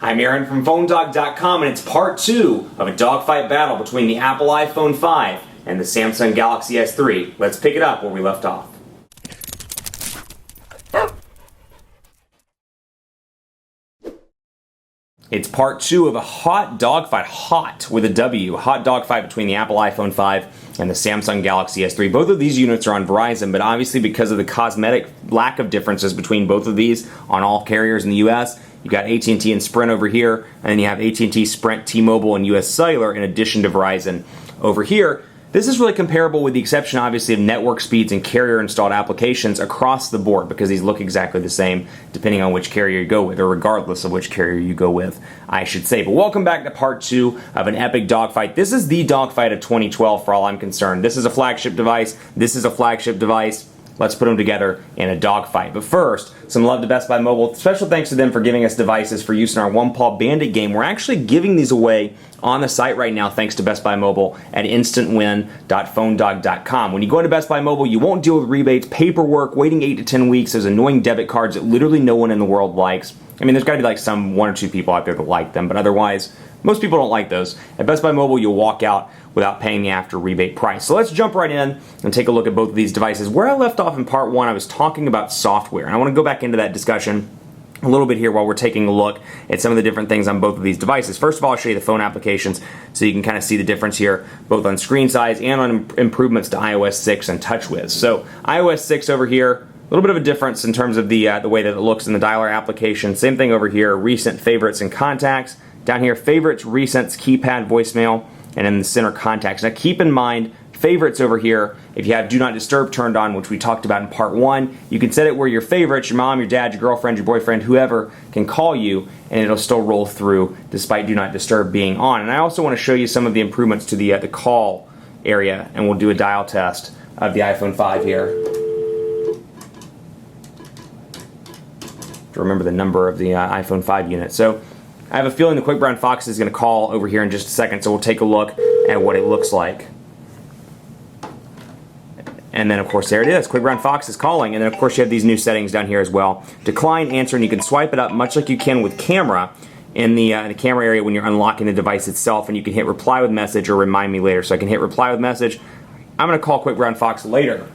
I'm Aaron from PhoneDog.com, and it's part 2 of a dogfight battle between the Apple iPhone 5 and the Samsung Galaxy S3. Let's pick it up where we left off. It's part 2 of a hot dogfight, hot with a W, hot dogfight between the Apple iPhone 5 and the Samsung Galaxy S3. Both of these units are on Verizon, but obviously because of the cosmetic lack of differences between both of these on all carriers in the US, you've got AT&T and Sprint over here, and then you have AT&T, Sprint, T-Mobile, and US Cellular in addition to Verizon over here. This is really comparable with the exception, obviously, of network speeds and carrier-installed applications across the board because these look exactly the same depending on which carrier you go with, or regardless of which carrier you go with, I should say. But welcome back to part 2 of an epic dogfight. This is the dogfight of 2012 for all I'm concerned. This is a flagship device. This is a flagship device. Let's put them together in a dogfight. But first, some love to Best Buy Mobile. Special thanks to them for giving us devices for use in our One Paw Bandit game. We're actually giving these away on the site right now thanks to Best Buy Mobile at instantwin.phonedog.com. When you go into Best Buy Mobile, you won't deal with rebates, paperwork, waiting 8 to 10 weeks, those annoying debit cards that literally no one in the world likes. I mean, there's got to be like some 1 or 2 people out there that like them, but otherwise, most people don't like those. At Best Buy Mobile, you'll walk out without paying the after rebate price. So let's jump right in and take a look at both of these devices. Where I left off in part 1, I was talking about software, and I want to go back into that discussion a little bit here while we're taking a look at some of the different things on both of these devices. First of all, I'll show you the phone applications so you can kind of see the difference here, both on screen size and on improvements to iOS 6 and TouchWiz. So iOS 6 over here, a little bit of a difference in terms of the way that it looks in the dialer application. Same thing over here, recent, favorites, and contacts. Down here, favorites, recents, keypad, voicemail, and in the center, contacts. Now keep in mind, favorites over here, if you have Do Not Disturb turned on, which we talked about in part 1, you can set it where your favorites, your mom, your dad, your girlfriend, your boyfriend, whoever, can call you, and it'll still roll through despite Do Not Disturb being on. And I also want to show you some of the improvements to the call area, and we'll do a dial test of the iPhone 5 here to remember the number of the iPhone 5 unit. So I have a feeling the Quick Brown Fox is going to call over here in just a second, so we'll take a look at what it looks like. And then, of course, there it is. Quick Brown Fox is calling. And then, of course, you have these new settings down here as well. Decline, answer, and you can swipe it up much like you can with camera in the camera area when you're unlocking the device itself. And you can hit reply with message or remind me later. So I can hit reply with message. I'm going to call Quick Brown Fox later.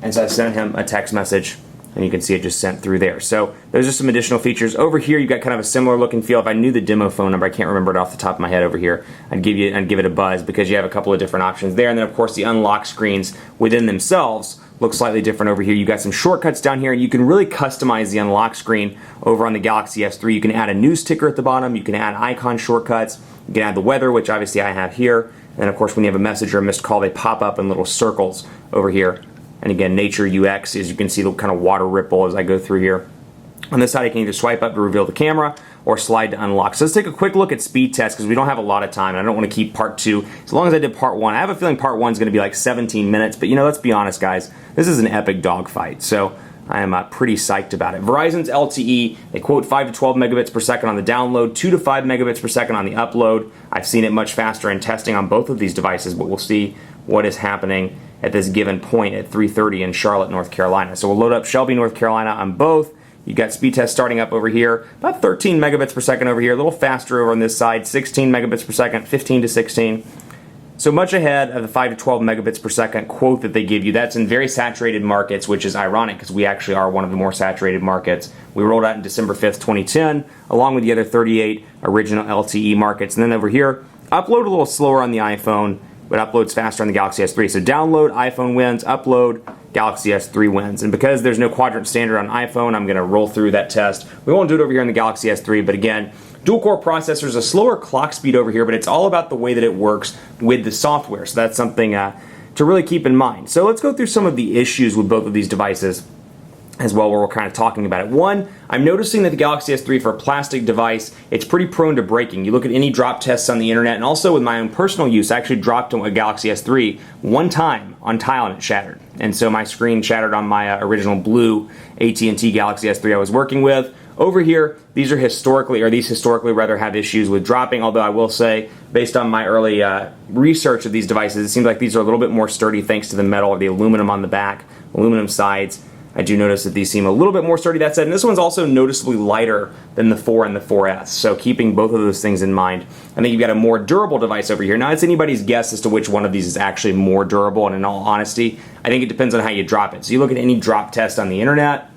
And so I sent him a text message, and you can see it just sent through there. So those are some additional features. Over here, you've got kind of a similar look and feel. If I knew the demo phone number, I can't remember it off the top of my head over here, I'd give it a buzz because you have a couple of different options there. And then, of course, the unlock screens within themselves look slightly different over here. You've got some shortcuts down here, and you can really customize the unlock screen over on the Galaxy S3. You can add a news ticker at the bottom. You can add icon shortcuts. You can add the weather, which obviously I have here. And, of course, when you have a message or a missed call, they pop up in little circles over here. And again, Nature UX, as you can see, the kind of water ripple as I go through here. On this side, I can either swipe up to reveal the camera or slide to unlock. So let's take a quick look at speed test because we don't have a lot of time, and I don't want to keep part 2 as long as I did part 1. I have a feeling part 1 is going to be like 17 minutes, but let's be honest, guys. This is an epic dogfight, so I am pretty psyched about it. Verizon's LTE, they quote 5 to 12 megabits per second on the download, 2 to 5 megabits per second on the upload. I've seen it much faster in testing on both of these devices, but we'll see what is happening at this given point at 3:30 in Charlotte, North Carolina. So we'll load up Shelby, North Carolina on both. You've got speed test starting up over here, about 13 megabits per second over here, a little faster over on this side, 16 megabits per second, 15 to 16. So much ahead of the 5 to 12 megabits per second quote that they give you. That's in very saturated markets, which is ironic because we actually are one of the more saturated markets. We rolled out in December 5th, 2010, along with the other 38 original LTE markets. And then over here, upload a little slower on the iPhone, but uploads faster on the Galaxy S3. So download, iPhone wins, upload, Galaxy S3 wins. And because there's no quadrant standard on iPhone, I'm going to roll through that test. We won't do it over here on the Galaxy S3, but again, dual-core processors, a slower clock speed over here, but it's all about the way that it works with the software. So that's something to really keep in mind. So let's go through some of the issues with both of these devices as well, where we're kind of talking about it. One, I'm noticing that the Galaxy S3, for a plastic device, it's pretty prone to breaking. You look at any drop tests on the internet, and also with my own personal use, I actually dropped a Galaxy S3 one time on tile and it shattered. And so my screen shattered on my original blue AT&T Galaxy S3 I was working with. Over here, these historically rather have issues with dropping, although I will say, based on my early research of these devices, it seems like these are a little bit more sturdy thanks to the metal or the aluminum on the back, aluminum sides. I do notice that these seem a little bit more sturdy. That said, and this one's also noticeably lighter than the 4 and the 4S. So keeping both of those things in mind, I think you've got a more durable device over here. Now, it's anybody's guess as to which one of these is actually more durable, and in all honesty, I think it depends on how you drop it. So you look at any drop test on the internet,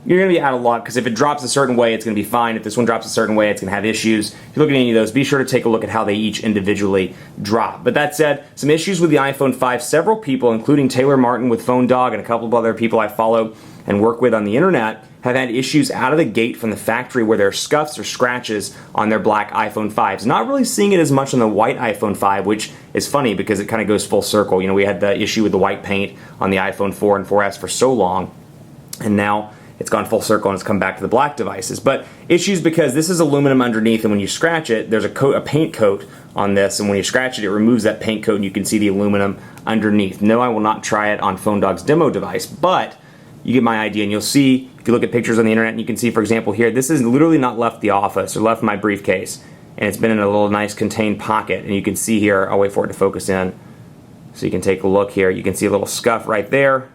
you're going to be out of luck, because if it drops a certain way, it's going to be fine. If this one drops a certain way, it's going to have issues. If you look at any of those, be sure to take a look at how they each individually drop. But that said, some issues with the iPhone 5. Several people, including Taylor Martin with Phone Dog and a couple of other people I follow and work with on the internet, have had issues out of the gate from the factory where there are scuffs or scratches on their black iPhone 5s. Not really seeing it as much on the white iPhone 5, which is funny because it kind of goes full circle. You know, we had the issue with the white paint on the iPhone 4 and 4S for so long, and now it's gone full circle and it's come back to the black devices. But issues because this is aluminum underneath, and when you scratch it, there's a paint coat on this, and when you scratch it, it removes that paint coat and you can see the aluminum underneath. No, I will not try it on Phone Dog's demo device, but you get my idea, and you'll see, if you look at pictures on the internet, and you can see, for example, here, this is literally not left the office or left my briefcase, and it's been in a little nice contained pocket, and you can see here, I'll wait for it to focus in, so you can take a look here. You can see a little scuff right there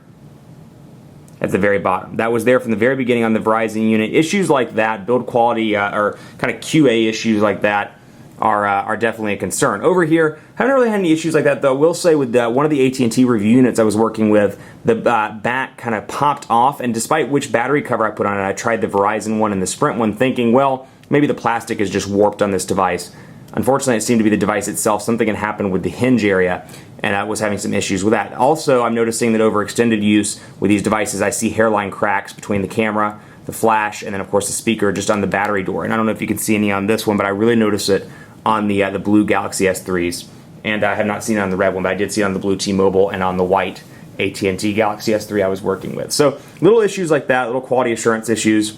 at the very bottom. That was there from the very beginning on the Verizon unit. Issues like that, build quality or kind of QA issues like that, are definitely a concern. Over here, haven't really had any issues like that, though. I will say with one of the AT&T review units I was working with, the back kind of popped off, and despite which battery cover I put on it, I tried the Verizon one and the Sprint one thinking, well, maybe the plastic is just warped on this device. Unfortunately, it seemed to be the device itself. Something had happened with the hinge area, and I was having some issues with that. Also, I'm noticing that over extended use with these devices, I see hairline cracks between the camera, the flash, and then of course the speaker just on the battery door. And I don't know if you can see any on this one, but I really notice it on the blue Galaxy S3s. And I have not seen it on the red one, but I did see it on the blue T-Mobile and on the white AT&T Galaxy S3 I was working with. So little issues like that, little quality assurance issues.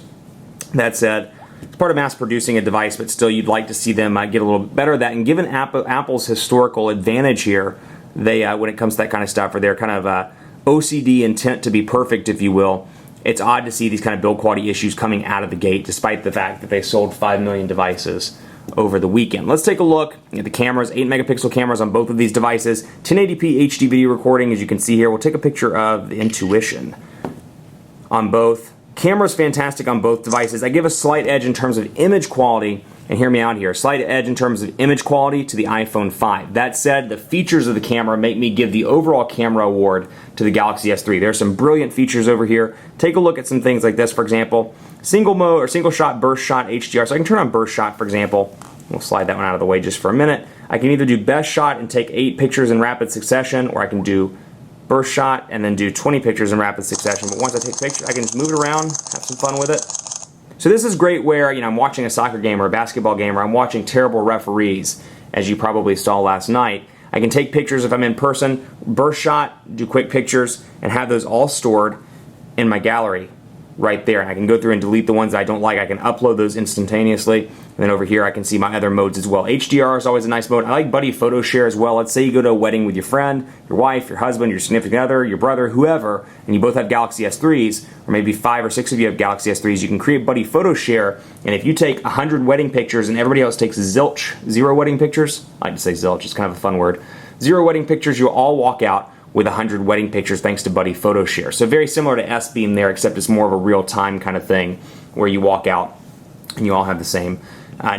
That said, it's part of mass producing a device, but still you'd like to see them get a little bit better at that. And given Apple's historical advantage here, they when it comes to that kind of stuff, or their kind of OCD intent to be perfect, if you will, it's odd to see these kind of build quality issues coming out of the gate, despite the fact that they sold 5 million devices over the weekend. Let's take a look at the cameras. 8 megapixel cameras on both of these devices. 1080p HD video recording, as you can see here. We'll take a picture of the Intuition on both. Camera's fantastic on both devices. I give a slight edge in terms of image quality, and hear me out here, slight edge in terms of image quality to the iPhone 5. That said, the features of the camera make me give the overall camera award to the Galaxy S3. There's some brilliant features over here. Take a look at some things like this, for example, single mode or single shot, burst shot, HDR. So I can turn on burst shot, for example. We'll slide that one out of the way just for a minute. I can either do best shot and take 8 pictures in rapid succession, or I can do burst shot and then do 20 pictures in rapid succession. But once I take pictures, I can just move it around, have some fun with it. So this is great where, you know, I'm watching a soccer game or a basketball game, or I'm watching terrible referees, as you probably saw last night. I can take pictures if I'm in person, burst shot, do quick pictures, and have those all stored in my gallery right there. And I can go through and delete the ones that I don't like. I can upload those instantaneously. And then over here I can see my other modes as well. HDR is always a nice mode. I like Buddy Photo Share as well. Let's say you go to a wedding with your friend, your wife, your husband, your significant other, your brother, whoever, and you both have Galaxy S3s, or maybe 5 or 6 of you have Galaxy S3s. You can create Buddy Photo Share, and if you take 100 wedding pictures and everybody else takes zilch, 0 wedding pictures, I like to say zilch, it's kind of a fun word, 0 wedding pictures, you'll all walk out with 100 wedding pictures thanks to Buddy Photo Share. So very similar to S-Beam there, except it's more of a real-time kind of thing where you walk out and you all have the same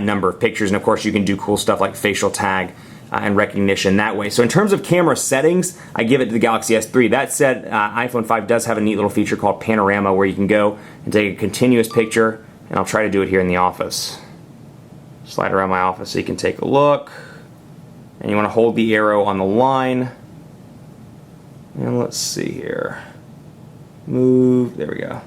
number of pictures. And of course you can do cool stuff like facial tag and recognition that way. So in terms of camera settings, I give it to the Galaxy S3. That said, iPhone 5 does have a neat little feature called Panorama, where you can go and take a continuous picture, and I'll try to do it here in the office. Slide around my office so you can take a look. And you want to hold the arrow on the line. And let's see here. Move, there we go.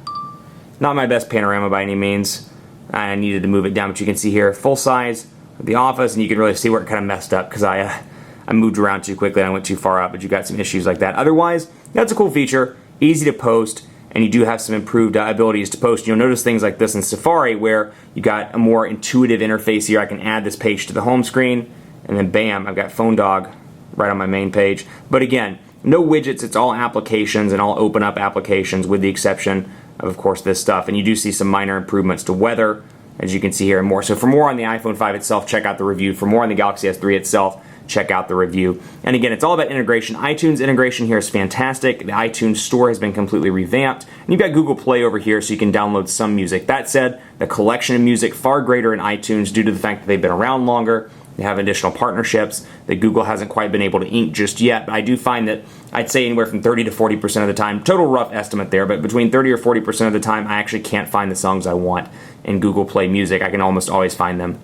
Not my best panorama by any means. I needed to move it down, but you can see here, full size of the office, and you can really see where it kind of messed up because I moved around too quickly and I went too far up, but you got some issues like that. Otherwise, that's a cool feature, easy to post, and you do have some improved abilities to post. You'll notice things like this in Safari where you got a more intuitive interface here. I can add this page to the home screen, and then bam, I've got Phone Dog right on my main page. But again, no widgets, it's all applications and all open up applications with the exception of course, this stuff. And you do see some minor improvements to weather, as you can see here, and more. So for more on the iPhone 5 itself, check out the review. For more on the Galaxy S3 itself, check out the review. And again, it's all about integration. iTunes integration here is fantastic. The iTunes store has been completely revamped. And you've got Google Play over here so you can download some music. That said, the collection of music far greater in iTunes due to the fact that they've been around longer. They have additional partnerships that Google hasn't quite been able to ink just yet. But I do find that I'd say anywhere from 30 to 40% of the time, total rough estimate there, but between 30 or 40% of the time, I actually can't find the songs I want in Google Play Music. I can almost always find them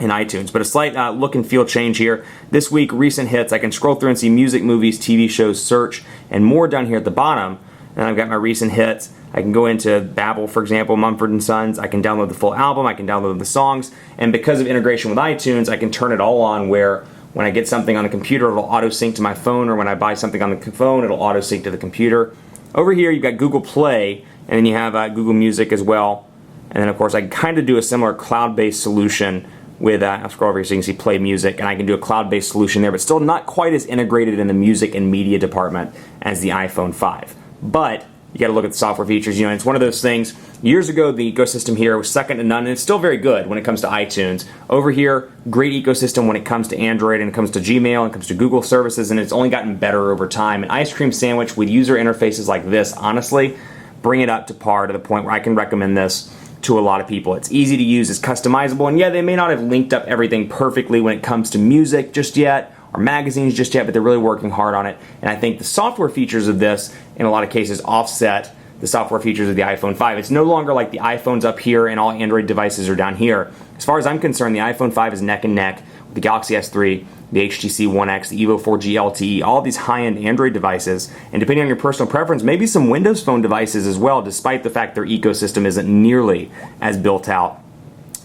in iTunes. But a slight look and feel change here. This week, recent hits. I can scroll through and see music, movies, TV shows, search, and more down here at the bottom. And I've got my recent hits. I can go into Babel, for example, Mumford & Sons. I can download the full album. I can download the songs. And because of integration with iTunes, I can turn it all on where when I get something on the computer, it'll auto-sync to my phone, or when I buy something on the phone, it'll auto-sync to the computer. Over here, you've got Google Play, and then you have Google Music as well. And then, of course, I can kind of do a similar cloud-based solution with, I'll scroll over here so you can see Play Music, and I can do a cloud-based solution there, but still not quite as integrated in the music and media department as the iPhone 5. But you got to look at the software features. You know, it's one of those things. Years ago, the ecosystem here was second to none, and it's still very good when it comes to iTunes. Over here, great ecosystem when it comes to Android, and it comes to Gmail, and it comes to Google services, and it's only gotten better over time. An ice cream sandwich with user interfaces like this, honestly, bring it up to par to the point where I can recommend this to a lot of people. It's easy to use, it's customizable, and yeah, they may not have linked up everything perfectly when it comes to music just yet, or magazines just yet, but they're really working hard on it. And I think the software features of this, in a lot of cases, offset the software features of the iPhone 5. It's no longer like the iPhone's up here and all Android devices are down here. As far as I'm concerned, the iPhone 5 is neck and neck with the Galaxy S3, the HTC One X, the Evo 4G LTE, all these high-end Android devices, and depending on your personal preference, maybe some Windows Phone devices as well, despite the fact their ecosystem isn't nearly as built out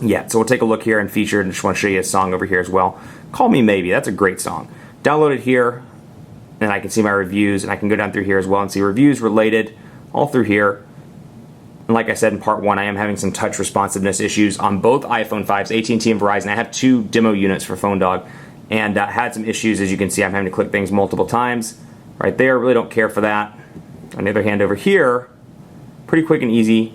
yet. So we'll take a look here and feature, and just want to show you a song over here as well. Call Me Maybe, that's a great song. Download it here, and I can see my reviews, and I can go down through here as well and see reviews related all through here. And like I said in part one, I am having some touch responsiveness issues on both iPhone 5s, AT&T and Verizon. I have 2 demo units for PhoneDog, and had some issues. As you can see, I'm having to click things multiple times. Right there, really don't care for that. On the other hand, over here, pretty quick and easy,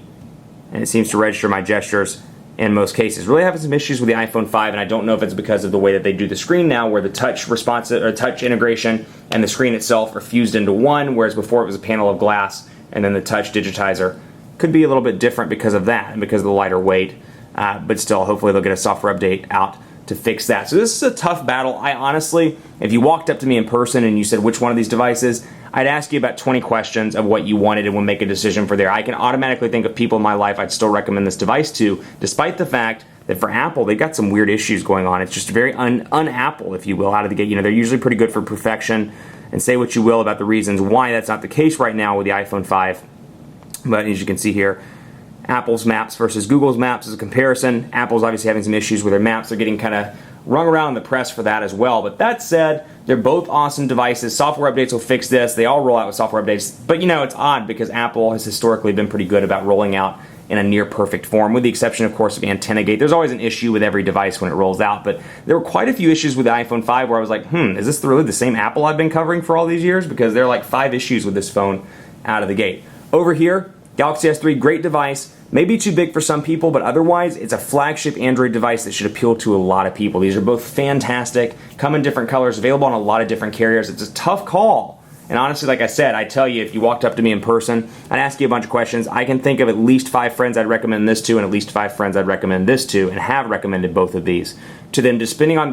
and it seems to register my gestures in most cases. Really having some issues with the iPhone 5, and I don't know if it's because of the way that they do the screen now, where the touch responsive or touch integration and the screen itself are fused into one, whereas before it was a panel of glass and then the touch digitizer. Could be a little bit different because of that and because of the lighter weight, but still, hopefully they'll get a software update out to fix that. So this is a tough battle. I honestly, if you walked up to me in person and you said which one of these devices, I'd ask you about 20 questions of what you wanted and would make a decision for there. I can automatically think of people in my life I'd still recommend this device to, despite the fact that for Apple, they've got some weird issues going on. It's just very un-Apple, if you will, out of the gate. You know, they're usually pretty good for perfection, and say what you will about the reasons why that's not the case right now with the iPhone 5. But as you can see here, Apple's Maps versus Google's Maps is a comparison. Apple's obviously having some issues with their maps. They're getting kind of rung around in the press for that as well. But that said, they're both awesome devices. Software updates will fix this. They all roll out with software updates. But you know, it's odd because Apple has historically been pretty good about rolling out in a near perfect form, with the exception, of course, of AntennaGate. There's always an issue with every device when it rolls out, but there were quite a few issues with the iPhone 5 where I was like, is this really the same Apple I've been covering for all these years? Because there are like 5 issues with this phone out of the gate. Over here, Galaxy S3, great device. Maybe too big for some people, but otherwise, it's a flagship Android device that should appeal to a lot of people. These are both fantastic, come in different colors, available on a lot of different carriers. It's a tough call. And honestly, like I said, I tell you, if you walked up to me in person, I'd ask you a bunch of questions. I can think of at least 5 friends I'd recommend this to, and at least 5 friends I'd recommend this to, and have recommended both of these to them, depending on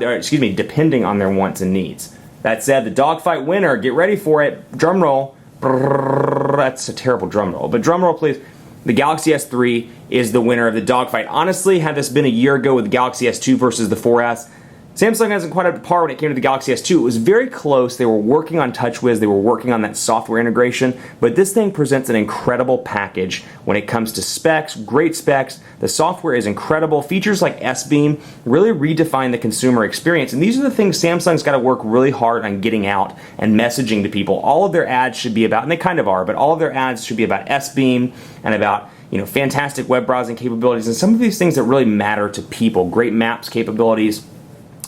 their wants and needs. That said, the Dogfight winner, get ready for it. Drum roll. That's a terrible drum roll, but drum roll, please. The Galaxy S3 is the winner of the Dogfight. Honestly, had this been a year ago with the Galaxy S2 versus the 4S, Samsung hasn't quite up to par when it came to the Galaxy S2. It was very close. They were working on TouchWiz. They were working on that software integration. But this thing presents an incredible package when it comes to specs, great specs. The software is incredible. Features like S-Beam really redefine the consumer experience. And these are the things Samsung's got to work really hard on getting out and messaging to people. All of their ads should be about, and they kind of are, but all of their ads should be about S-Beam and about, you know, fantastic web browsing capabilities and some of these things that really matter to people. Great maps capabilities.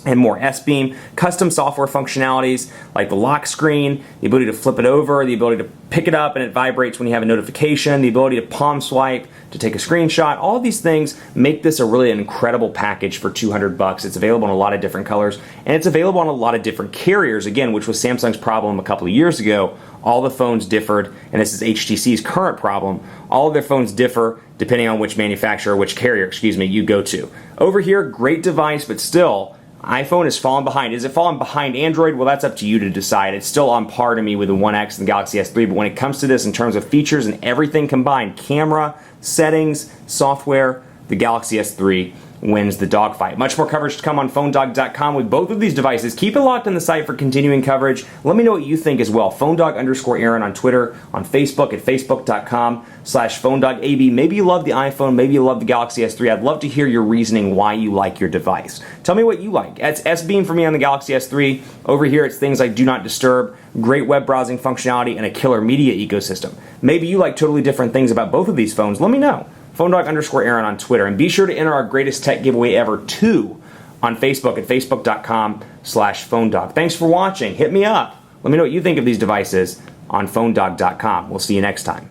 and more. S-Beam, custom software functionalities like the lock screen, the ability to flip it over, the ability to pick it up and it vibrates when you have a notification, the ability to palm swipe, to take a screenshot. All of these things make this a really incredible package for $200. It's available in a lot of different colors, and it's available on a lot of different carriers, again, which was Samsung's problem a couple of years ago. All the phones differed, and this is HTC's current problem. All of their phones differ depending on which manufacturer, which carrier, you go to. Over here, great device, but still, iPhone is falling behind. Is it falling behind Android? Well, that's up to you to decide. It's still on par to me with the One X and the Galaxy S3, but when it comes to this in terms of features and everything combined, camera, settings, software, the Galaxy S3 wins the dogfight. Much more coverage to come on PhoneDog.com with both of these devices. Keep it locked on the site for continuing coverage. Let me know what you think as well. PhoneDog_Aaron on Twitter, on Facebook at Facebook.com/PhoneDogAB. Maybe you love the iPhone, maybe you love the Galaxy S3. I'd love to hear your reasoning why you like your device. Tell me what you like. It's S-Beam for me on the Galaxy S3. Over here, it's things like Do Not Disturb, great web browsing functionality, and a killer media ecosystem. Maybe you like totally different things about both of these phones. Let me know. PhoneDog_Aaron on Twitter. And be sure to enter our greatest tech giveaway ever 2 on Facebook at Facebook.com/PhoneDog. Thanks for watching. Hit me up. Let me know what you think of these devices on PhoneDog.com. We'll see you next time.